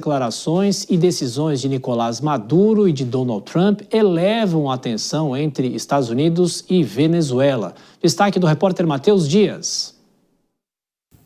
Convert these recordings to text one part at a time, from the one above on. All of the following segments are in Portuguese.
Declarações e decisões de Nicolás Maduro e de Donald Trump elevam a tensão entre Estados Unidos e Venezuela. Destaque do repórter Matheus Dias.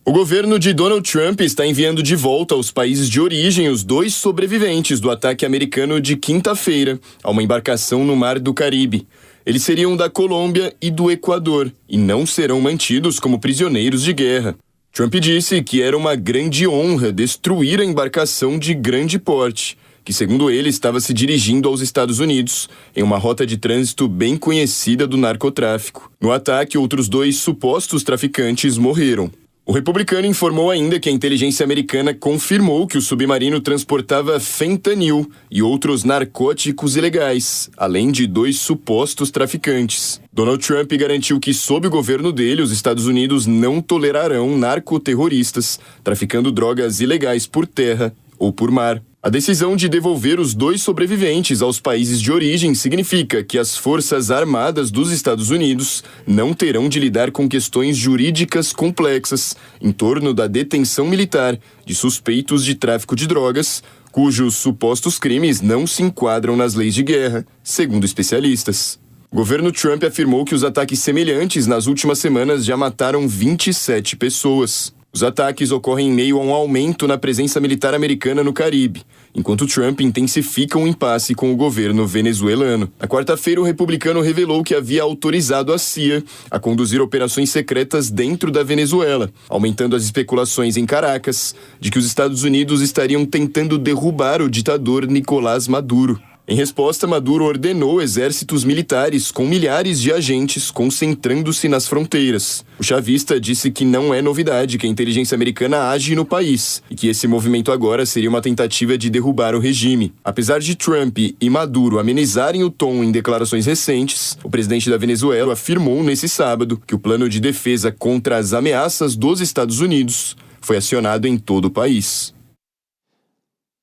O governo de Donald Trump está enviando de volta aos países de origem os 2 sobreviventes do ataque americano de quinta-feira a uma embarcação no Mar do Caribe. Eles seriam da Colômbia e do Equador e não serão mantidos como prisioneiros de guerra. Trump disse que era uma grande honra destruir a embarcação de grande porte, que, segundo ele, estava se dirigindo aos Estados Unidos, em uma rota de trânsito bem conhecida do narcotráfico. No ataque, outros 2 supostos traficantes morreram. O republicano informou ainda que a inteligência americana confirmou que o submarino transportava fentanil e outros narcóticos ilegais, além de 2 supostos traficantes. Donald Trump garantiu que, sob o governo dele, os Estados Unidos não tolerarão narcoterroristas traficando drogas ilegais por terra ou por mar. A decisão de devolver os 2 sobreviventes aos países de origem significa que as Forças Armadas dos Estados Unidos não terão de lidar com questões jurídicas complexas em torno da detenção militar de suspeitos de tráfico de drogas, cujos supostos crimes não se enquadram nas leis de guerra, segundo especialistas. O governo Trump afirmou que os ataques semelhantes nas últimas semanas já mataram 27 pessoas. Os ataques ocorrem em meio a um aumento na presença militar americana no Caribe, enquanto Trump intensifica um impasse com o governo venezuelano. Na quarta-feira, o republicano revelou que havia autorizado a CIA a conduzir operações secretas dentro da Venezuela, aumentando as especulações em Caracas de que os Estados Unidos estariam tentando derrubar o ditador Nicolás Maduro. Em resposta, Maduro ordenou exércitos militares com milhares de agentes concentrando-se nas fronteiras. O chavista disse que não é novidade que a inteligência americana age no país e que esse movimento agora seria uma tentativa de derrubar o regime. Apesar de Trump e Maduro amenizarem o tom em declarações recentes, o presidente da Venezuela afirmou nesse sábado que o plano de defesa contra as ameaças dos Estados Unidos foi acionado em todo o país.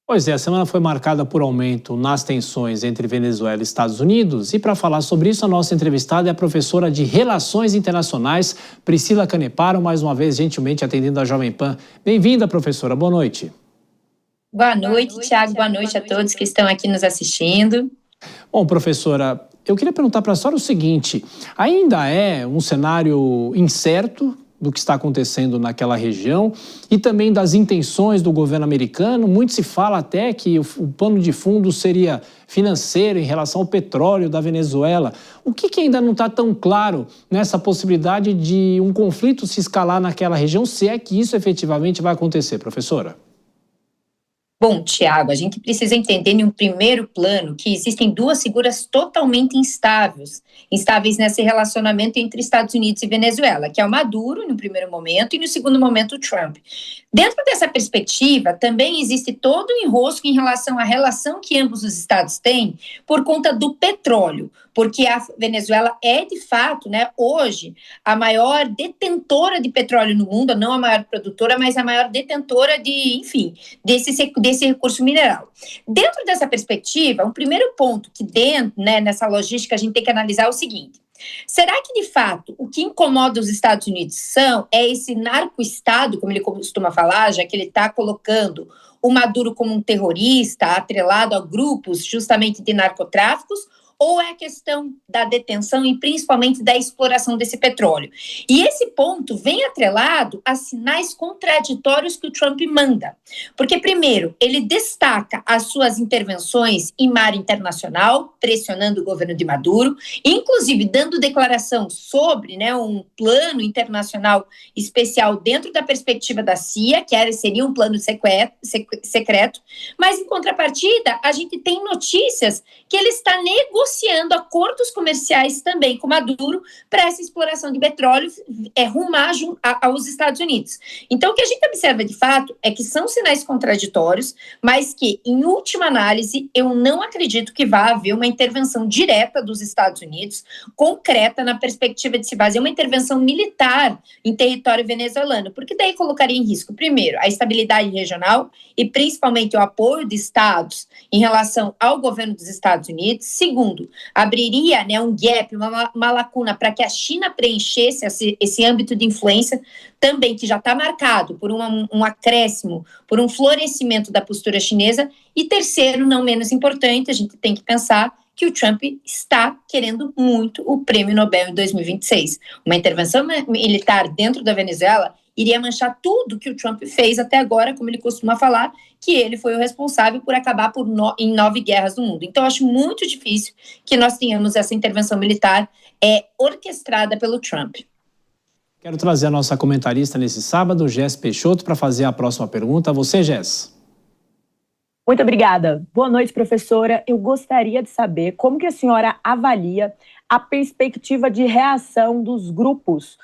Pois é, a semana foi marcada por aumento nas tensões entre Venezuela e Estados Unidos. E para falar sobre isso, a nossa entrevistada é a professora de Relações Internacionais, Priscila Caneparo, mais uma vez gentilmente atendendo a Jovem Pan. Bem-vinda, professora. Boa noite. Boa noite, Thiago. Boa noite a todos que estão aqui nos assistindo. Bom, professora, eu queria perguntar para a senhora o seguinte: ainda é um cenário incerto do que está acontecendo naquela região e também das intenções do governo americano. Muito se fala até que o pano de fundo seria financeiro em relação ao petróleo da Venezuela. O que ainda não está tão claro nessa possibilidade de um conflito se escalar naquela região, se é que isso efetivamente vai acontecer, professora? Bom, Thiago, a gente precisa entender em um primeiro plano que existem 2 figuras totalmente instáveis nesse relacionamento entre Estados Unidos e Venezuela, que é o Maduro no primeiro momento e no segundo momento o Trump. Dentro dessa perspectiva, também existe todo um enrosco em relação à relação que ambos os estados têm por conta do petróleo, porque a Venezuela é, de fato, hoje, a maior detentora de petróleo no mundo, não a maior produtora, mas a maior detentora desse recurso mineral. Dentro dessa perspectiva, um primeiro ponto que nessa logística a gente tem que analisar é o seguinte: será que, de fato, o que incomoda os Estados Unidos é esse narco-estado, como ele costuma falar, já que ele está colocando o Maduro como um terrorista atrelado a grupos justamente de narcotráficos, ou é a questão da detenção e principalmente da exploração desse petróleo? E esse ponto vem atrelado a sinais contraditórios que o Trump manda. Porque, primeiro, ele destaca as suas intervenções em mar internacional, pressionando o governo de Maduro, inclusive dando declaração sobre um plano internacional especial dentro da perspectiva da CIA, que seria um plano secreto, mas, em contrapartida, a gente tem notícias que ele está negociando acordos comerciais também com Maduro para essa exploração de petróleo rumar aos Estados Unidos. Então, o que a gente observa de fato é que são sinais contraditórios, mas que, em última análise, eu não acredito que vá haver uma intervenção direta dos Estados Unidos, concreta na perspectiva de se fazer uma intervenção militar em território venezuelano, porque daí colocaria em risco, primeiro, a estabilidade regional e principalmente o apoio de estados em relação ao governo dos Estados Unidos. Segundo, mundo, abriria, né, um gap, uma lacuna para que a China preenchesse esse âmbito de influência também, que já está marcado por um acréscimo, por um florescimento da postura chinesa. E terceiro, não menos importante, a gente tem que pensar que o Trump está querendo muito o Prêmio Nobel em 2026. Uma intervenção militar dentro da Venezuela iria manchar tudo que o Trump fez até agora, como ele costuma falar, que ele foi o responsável por acabar em 9 guerras no mundo. Então, eu acho muito difícil que nós tenhamos essa intervenção militar orquestrada pelo Trump. Quero trazer a nossa comentarista nesse sábado, Jess Peixoto, para fazer a próxima pergunta. A você, Jess. Muito obrigada. Boa noite, professora. Eu gostaria de saber como que a senhora avalia a perspectiva de reação dos grupos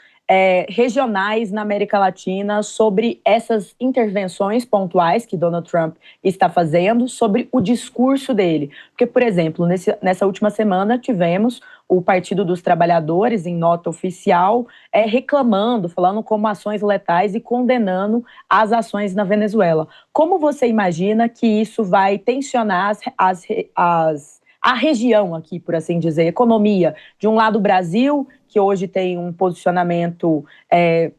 regionais na América Latina sobre essas intervenções pontuais que Donald Trump está fazendo, sobre o discurso dele. Porque, por exemplo, nessa última semana tivemos o Partido dos Trabalhadores, em nota oficial, reclamando, falando como ações letais e condenando as ações na Venezuela. Como você imagina que isso vai tensionar a região aqui, por assim dizer, economia? De um lado, o Brasil, que hoje tem um posicionamento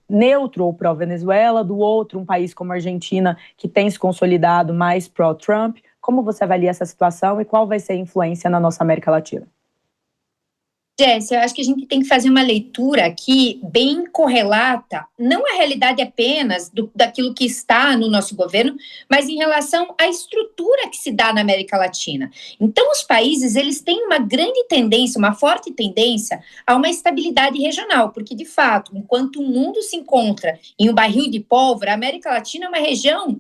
neutro ou pró-Venezuela, do outro, um país como a Argentina, que tem se consolidado mais pró-Trump. Como você avalia essa situação e qual vai ser a influência na nossa América Latina? Jess, eu acho que a gente tem que fazer uma leitura aqui bem correlata, não a realidade apenas daquilo que está no nosso governo, mas em relação à estrutura que se dá na América Latina. Então, os países, eles têm uma grande tendência, uma forte tendência a uma estabilidade regional, porque, de fato, enquanto o mundo se encontra em um barril de pólvora, a América Latina é uma região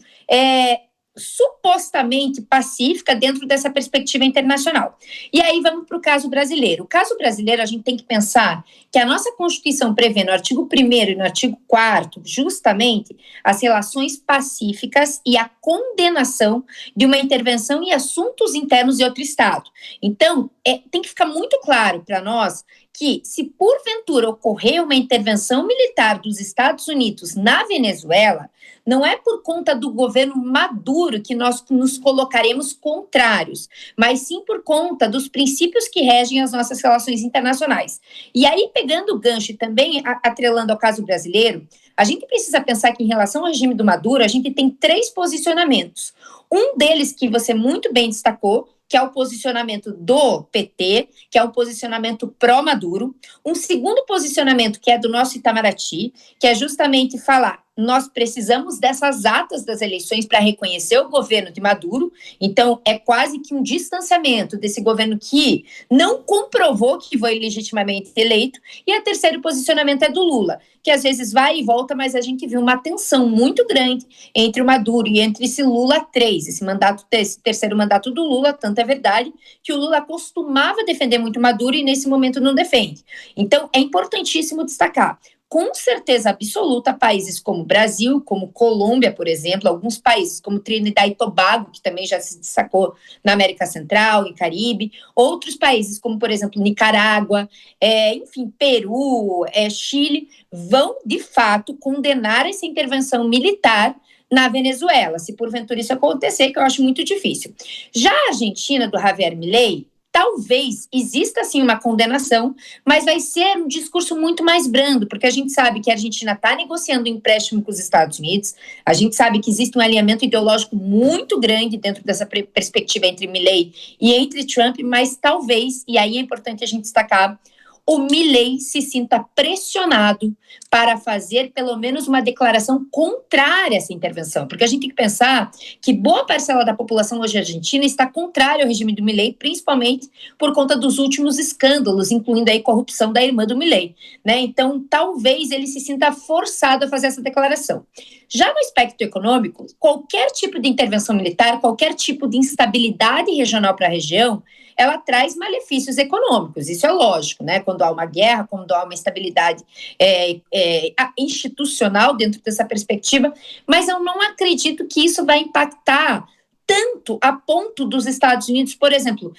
supostamente pacífica dentro dessa perspectiva internacional. E aí vamos para o caso brasileiro. O caso brasileiro, a gente tem que pensar que a nossa Constituição prevê no artigo 1º e no artigo 4º justamente as relações pacíficas e a condenação de uma intervenção em assuntos internos de outro Estado. Então, tem que ficar muito claro para nós que, se porventura ocorrer uma intervenção militar dos Estados Unidos na Venezuela, não é por conta do governo Maduro que nós nos colocaremos contrários, mas sim por conta dos princípios que regem as nossas relações internacionais. E aí, pegando o gancho e também atrelando ao caso brasileiro, a gente precisa pensar que, em relação ao regime do Maduro, a gente tem 3 posicionamentos. Um deles que você muito bem destacou, que é o posicionamento do PT, que é o posicionamento pró-Maduro. Um segundo posicionamento, que é do nosso Itamaraty, que é justamente falar: nós precisamos dessas atas das eleições para reconhecer o governo de Maduro. Então, é quase que um distanciamento desse governo que não comprovou que foi legitimamente eleito. E o terceiro posicionamento é do Lula, que às vezes vai e volta, mas a gente viu uma tensão muito grande entre o Maduro e entre esse Lula 3, esse terceiro mandato do Lula. Tanto é verdade que o Lula costumava defender muito Maduro e nesse momento não defende. Então, é importantíssimo destacar. Com certeza absoluta, países como Brasil, como Colômbia, por exemplo, alguns países como Trinidad e Tobago, que também já se destacou na América Central e Caribe, outros países como, por exemplo, Nicarágua, enfim, Peru, Chile, vão, de fato, condenar essa intervenção militar na Venezuela, se porventura isso acontecer, que eu acho muito difícil. Já a Argentina, do Javier Milei, talvez exista, sim, uma condenação, mas vai ser um discurso muito mais brando, porque a gente sabe que a Argentina está negociando um empréstimo com os Estados Unidos, a gente sabe que existe um alinhamento ideológico muito grande dentro dessa perspectiva entre Milei e entre Trump, mas talvez, e aí é importante a gente destacar, o Milei se sinta pressionado para fazer pelo menos uma declaração contrária a essa intervenção, porque a gente tem que pensar que boa parcela da população hoje argentina está contrária ao regime do Milei, principalmente por conta dos últimos escândalos, incluindo a corrupção da irmã do Milei, né? Então, talvez ele se sinta forçado a fazer essa declaração. Já no aspecto econômico, qualquer tipo de intervenção militar, qualquer tipo de instabilidade regional para a região, ela traz malefícios econômicos, isso é lógico, né? Quando há uma guerra, quando há uma instabilidade institucional dentro dessa perspectiva, mas eu não acredito que isso vai impactar tanto a ponto dos Estados Unidos, por exemplo,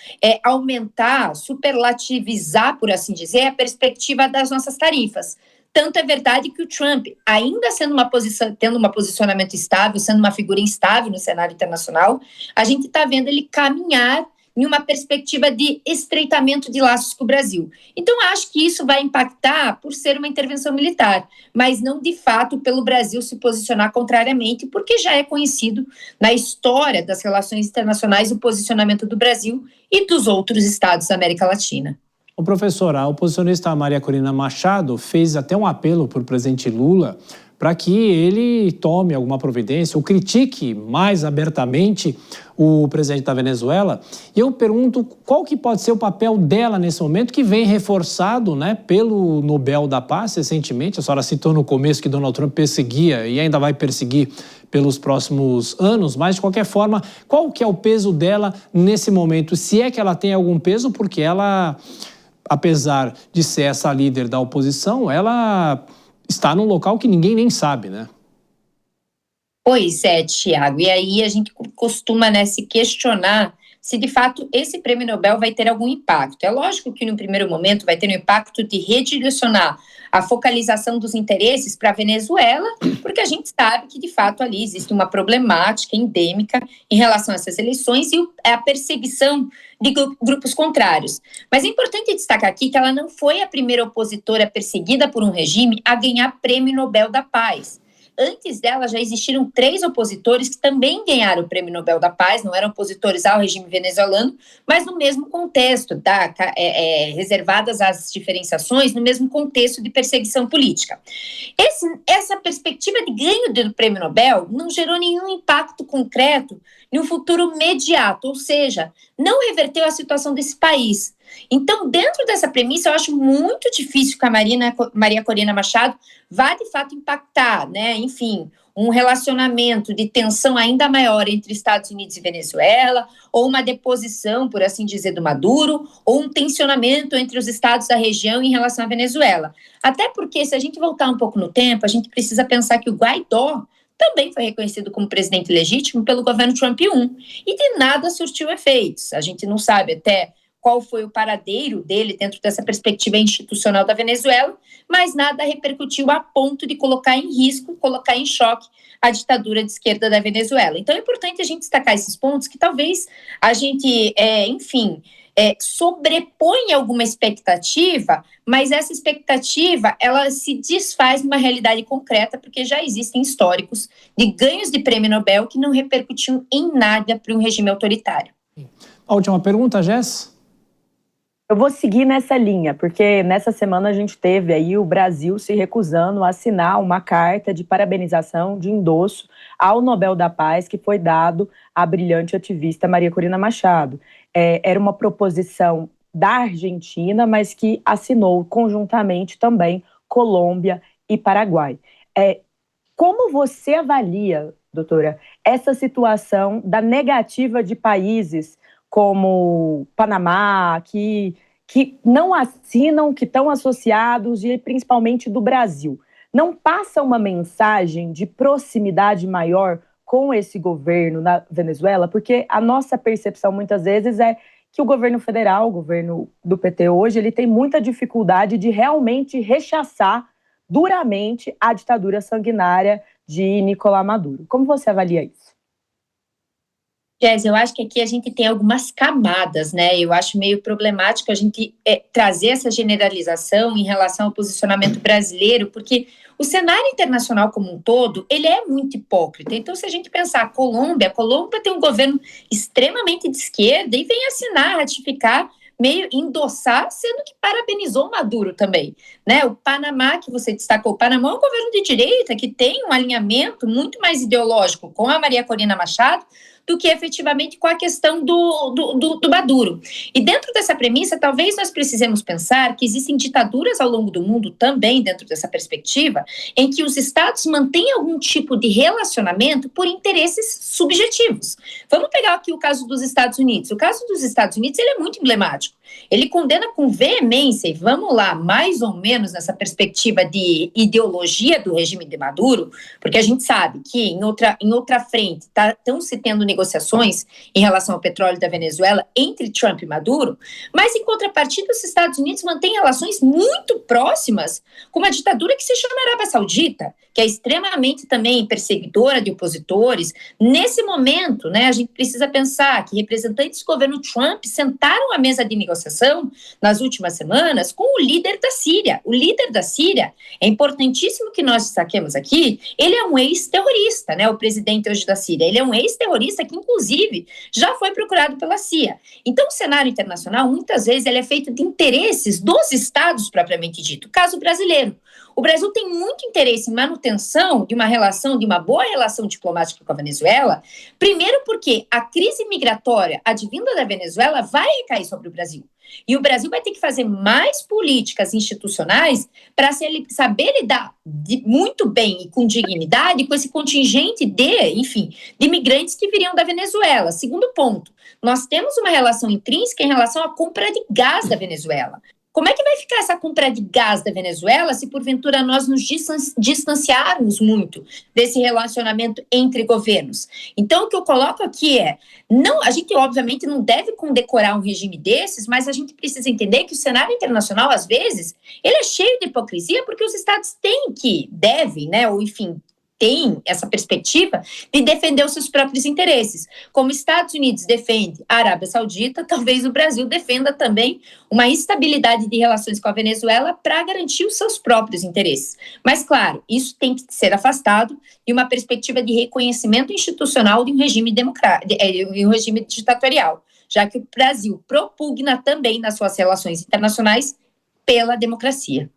aumentar, superlativizar, por assim dizer, a perspectiva das nossas tarifas. Tanto é verdade que o Trump, ainda tendo um posicionamento estável, sendo uma figura instável no cenário internacional, a gente está vendo ele caminhar em uma perspectiva de estreitamento de laços com o Brasil. Então, acho que isso vai impactar por ser uma intervenção militar, mas não, de fato, pelo Brasil se posicionar contrariamente, porque já é conhecido na história das relações internacionais o posicionamento do Brasil e dos outros estados da América Latina. O professor, a oposicionista Maria Corina Machado fez até um apelo para o presidente Lula para que ele tome alguma providência ou critique mais abertamente o presidente da Venezuela. E eu pergunto qual que pode ser o papel dela nesse momento, que vem reforçado, né, pelo Nobel da Paz recentemente. A senhora citou no começo que Donald Trump perseguia e ainda vai perseguir pelos próximos anos, mas de qualquer forma, qual que é o peso dela nesse momento? Se é que ela tem algum peso, porque ela, apesar de ser essa líder da oposição, ela está num local que ninguém nem sabe, né? Pois é, Tiago. E aí a gente costuma, né, se questionar se de fato esse prêmio Nobel vai ter algum impacto. É lógico que no primeiro momento vai ter um impacto de redirecionar a focalização dos interesses para a Venezuela, porque a gente sabe que de fato ali existe uma problemática endêmica em relação a essas eleições e a perseguição de grupos contrários. Mas é importante destacar aqui que ela não foi a primeira opositora perseguida por um regime a ganhar prêmio Nobel da Paz. Antes dela, já existiram 3 opositores que também ganharam o Prêmio Nobel da Paz, não eram opositores ao regime venezuelano, mas no mesmo contexto, tá? Reservadas as diferenciações, no mesmo contexto de perseguição política. Essa perspectiva de ganho do Prêmio Nobel não gerou nenhum impacto concreto no futuro imediato, ou seja, não reverteu a situação desse país. Então, dentro dessa premissa, eu acho muito difícil que a Maria Corina Machado vá, de fato, impactar, né? Enfim, um relacionamento de tensão ainda maior entre Estados Unidos e Venezuela, ou uma deposição, por assim dizer, do Maduro, ou um tensionamento entre os estados da região em relação à Venezuela. Até porque, se a gente voltar um pouco no tempo, a gente precisa pensar que o Guaidó também foi reconhecido como presidente legítimo pelo governo Trump I, e de nada surtiu efeitos. A gente não sabe até qual foi o paradeiro dele dentro dessa perspectiva institucional da Venezuela, mas nada repercutiu a ponto de colocar em risco, colocar em choque a ditadura de esquerda da Venezuela. Então é importante a gente destacar esses pontos que talvez a gente, sobreponha alguma expectativa, mas essa expectativa, ela se desfaz numa realidade concreta, porque já existem históricos de ganhos de prêmio Nobel que não repercutiram em nada para um regime autoritário. A última pergunta, Jess? Eu vou seguir nessa linha, porque nessa semana a gente teve aí o Brasil se recusando a assinar uma carta de parabenização, de endosso ao Nobel da Paz que foi dado à brilhante ativista Maria Corina Machado. Era uma proposição da Argentina, mas que assinou conjuntamente também Colômbia e Paraguai. Como você avalia, doutora, essa situação da negativa de países como Panamá, que não assinam, que estão associados, e principalmente do Brasil? Não passa uma mensagem de proximidade maior com esse governo na Venezuela? Porque a nossa percepção muitas vezes é que o governo federal, o governo do PT hoje, ele tem muita dificuldade de realmente rechaçar duramente a ditadura sanguinária de Nicolás Maduro. Como você avalia isso? Jess, eu acho que aqui a gente tem algumas camadas, né? Eu acho meio problemático a gente trazer essa generalização em relação ao posicionamento brasileiro, porque o cenário internacional como um todo, ele é muito hipócrita. Então, se a gente pensar a Colômbia tem um governo extremamente de esquerda e vem assinar, ratificar, meio endossar, sendo que parabenizou Maduro também, né? O Panamá, que você destacou, o Panamá é um governo de direita que tem um alinhamento muito mais ideológico com a Maria Corina Machado do que efetivamente com a questão do Maduro. E dentro dessa premissa, talvez nós precisemos pensar que existem ditaduras ao longo do mundo também, dentro dessa perspectiva, em que os estados mantêm algum tipo de relacionamento por interesses subjetivos. Vamos pegar aqui o caso dos Estados Unidos. O caso dos Estados Unidos, ele é muito emblemático. Ele condena com veemência, e vamos lá, mais ou menos nessa perspectiva de ideologia do regime de Maduro, porque a gente sabe que em outra frente estão se tendo negociações em relação ao petróleo da Venezuela entre Trump e Maduro, mas em contrapartida os Estados Unidos mantêm relações muito próximas com uma ditadura que se chama Arábia Saudita, que é extremamente também perseguidora de opositores. Nesse momento, né, a gente precisa pensar que representantes do governo Trump sentaram à mesa de negociação nas últimas semanas com o líder da Síria. O líder da Síria, é importantíssimo que nós destaquemos aqui, ele é um ex-terrorista, né, o presidente hoje da Síria. Ele é um ex-terrorista que, inclusive, já foi procurado pela CIA. Então, o cenário internacional, muitas vezes, ele é feito de interesses dos estados propriamente dito. Caso brasileiro. O Brasil tem muito interesse em manutenção de uma relação, de uma boa relação diplomática com a Venezuela, primeiro porque a crise migratória advinda da Venezuela vai recair sobre o Brasil. E o Brasil vai ter que fazer mais políticas institucionais para saber lidar muito bem e com dignidade com esse contingente de imigrantes que viriam da Venezuela. Segundo ponto, nós temos uma relação intrínseca em relação à compra de gás da Venezuela. Como é que vai ficar essa compra de gás da Venezuela se, porventura, nós nos distanciarmos muito desse relacionamento entre governos? Então, o que eu coloco aqui é, a gente, obviamente, não deve condecorar um regime desses, mas a gente precisa entender que o cenário internacional, às vezes, ele é cheio de hipocrisia, porque os estados devem, né, ou enfim, tem essa perspectiva de defender os seus próprios interesses. Como os Estados Unidos defende a Arábia Saudita, talvez o Brasil defenda também uma estabilidade de relações com a Venezuela para garantir os seus próprios interesses. Mas, claro, isso tem que ser afastado de uma perspectiva de reconhecimento institucional de um regime ditatorial, já que o Brasil propugna também nas suas relações internacionais pela democracia.